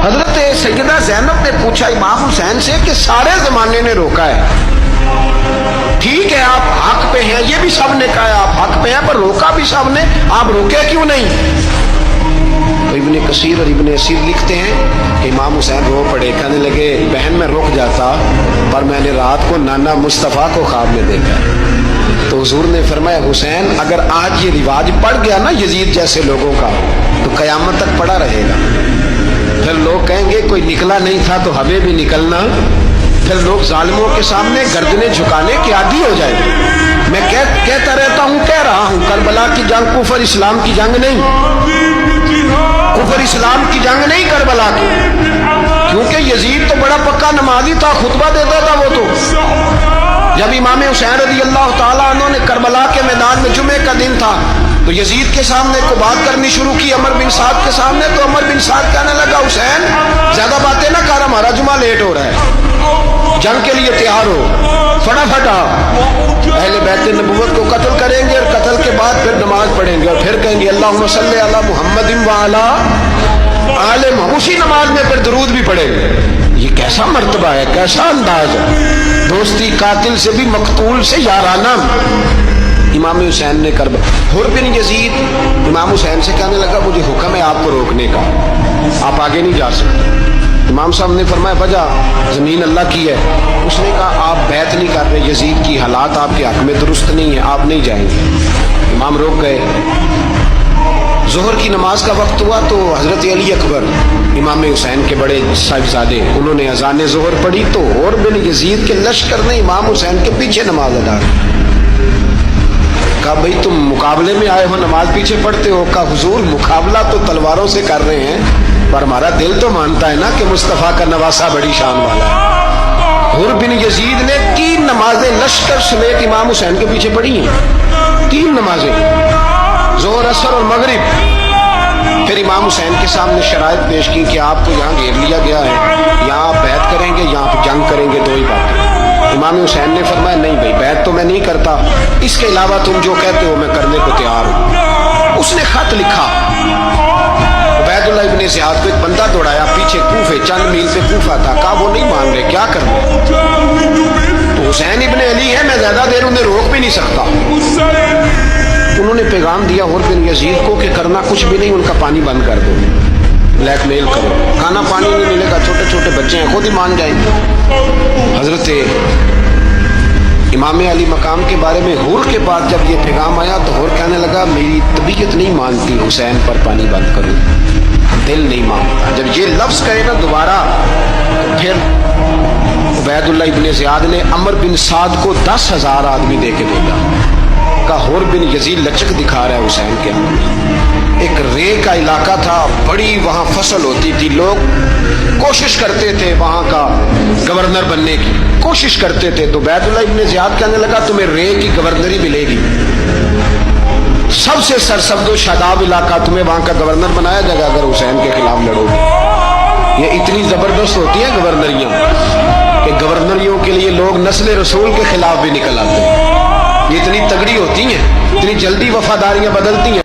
حضرت سیدہ زینب نے پوچھا امام حسین سے کہ سارے زمانے نے روکا ہے، ٹھیک ہے آپ حق پہ ہیں، یہ بھی سب نے کہا آپ حق پہ ہیں، پر روکا بھی سب نے، آپ روکے کیوں نہیں؟ تو ابن کثیر اور ابن اسیر لکھتے ہیں کہ امام حسین رو پڑے، کہنے لگے بہن میں رک جاتا پر میں نے رات کو نانا مصطفیٰ کو خواب میں دیکھا۔ تو حضور نے فرمایا حسین اگر آج یہ رواج پڑ گیا نا یزید جیسے لوگوں کا تو قیامت تک پڑا رہے گا، پھر لوگ کہیں گے کوئی نکلا نہیں تھا تو ہمیں بھی نکلنا، پھر لوگ ظالموں کے سامنے گردنیں جھکانے کے عادی ہو جائیں گے۔ میں کہتا رہتا ہوں، کہہ رہا ہوں، کربلا کی جنگ کفر اسلام کی جنگ نہیں، کفر اسلام کی جنگ نہیں کربلا کی، کیونکہ یزید تو بڑا پکا نمازی تھا، خطبہ دیتا تھا وہ تو۔ جب امام حسین رضی اللہ تعالیٰ عنہ نے کربلا کے میدان میں جمعے کا دن تھا تو یزید کے سامنے کو بات کرنی شروع کی، عمر بن سعد کے سامنے، تو عمر بن سعد کہنے لگا حسین زیادہ باتیں نہ کر، ہمارا جمعہ لیٹ ہو رہا ہے، جنگ کے لیے تیار ہو، فٹافٹ اہل بیت نبوت کو قتل کریں گے اور قتل کے بعد پھر نماز پڑھیں گے اور پھر کہیں گے اللہم صلی علی محمد وعلی آل محمد، اسی نماز میں پھر درود بھی پڑھیں گے۔ یہ کیسا مرتبہ ہے، کیسا انداز ہے، دوستی قاتل سے بھی مقتول سے یارانہ۔ امام حسین نے حر بن یزید امام حسین سے کہنے لگا مجھے حکم ہے آپ کو روکنے کا، آپ آگے نہیں جا سکتے۔ امام صاحب نے فرمایا وجہ زمین اللہ کی ہے، اس نے کہا آپ بیعت نہیں کر رہے، یزید کی حالات آپ کے حق میں درست نہیں ہے، آپ نہیں جائیں گے۔ امام روک گئے۔ ظہر کی نماز کا وقت ہوا تو حضرت علی اکبر امام حسین کے بڑے صاحبزادے انہوں نے اذان ظہر پڑھی تو حر بن یزید کے لشکر نے امام حسین کے پیچھے نماز ادا کی۔ کہا بھئی تم مقابلے میں آئے ہو نماز پیچھے پڑھتے ہو؟ کہا حضور مقابلہ تو تلواروں سے کر رہے ہیں پر ہمارا دل تو مانتا ہے نا کہ مصطفیٰ کا نواسہ بڑی شان والا ہے۔ حر بن یزید نے 3 نمازیں لشکر سمیت امام حسین کے پیچھے پڑھی ہیں، 3 نمازیں، ظہر اثر اور مغرب۔ پھر امام حسین کے سامنے شرائط پیش کی کہ آپ کو یہاں گھیر لیا گیا ہے، یہاں آپ بیعت کریں گے، یہاں آپ جنگ کریں گے، 2 ہی باتیں۔ امام حسین نے فرمایا نہیں بھائی بیعت تو میں نہیں کرتا، اس کے علاوہ تم جو کہتے ہو میں کرنے کو تیار ہوں۔ اس نے خط لکھا، عبید اللہ ابن زیاد کو ایک بندہ دوڑایا پیچھے کوفے، چند میل پہ کوفہ تھا، کہا وہ نہیں مان رہے، کیا کر رہے؟ تو حسین ابن علی ہے، میں زیادہ دیر انہیں روک بھی نہیں سکتا۔ انہوں نے پیغام دیا حر بن یزید کو کہ کرنا کچھ بھی نہیں، ان کا پانی بند کر دو، بلیک میل کرو، کھانا پانی نہیں ملے گا، چھوٹے چھوٹے بچے ہیں خود ہی مان جائیں گے۔ حضرت امام علی مقام کے بارے میں حر کے بعد جب یہ پیغام آیا تو حر کہنے لگا میری طبیعت نہیں مانتی حسین پر پانی بند کروں، دل نہیں مانتا۔ جب یہ لفظ کہے نا دوبارہ پھر عبید اللہ ابن زیاد نے عمر بن سعد کو 10,000 آدمی دے کے بھیجا، کہا حر بن یزید لچک دکھا رہا ہے حسین کے اندر۔ ایک رے کا علاقہ تھا، بڑی وہاں فصل ہوتی تھی، لوگ کوشش کرتے تھے وہاں کا گورنر بننے کی کوشش کرتے تھے، تو عبید اللہ ابن زیاد کہنے لگا تمہیں رے کی گورنری ملے گی، سب سے سرسبز و شاداب علاقہ، تمہیں وہاں کا گورنر بنایا جائے گا اگر حسین کے خلاف لڑو گے۔ یہ اتنی زبردست ہوتی ہیں گورنریاں کہ گورنریوں کے لیے لوگ نسل رسول کے خلاف بھی نکل آتے ہیں، یہ اتنی تگڑی ہوتی ہیں، اتنی جلدی وفاداریاں بدلتی ہیں۔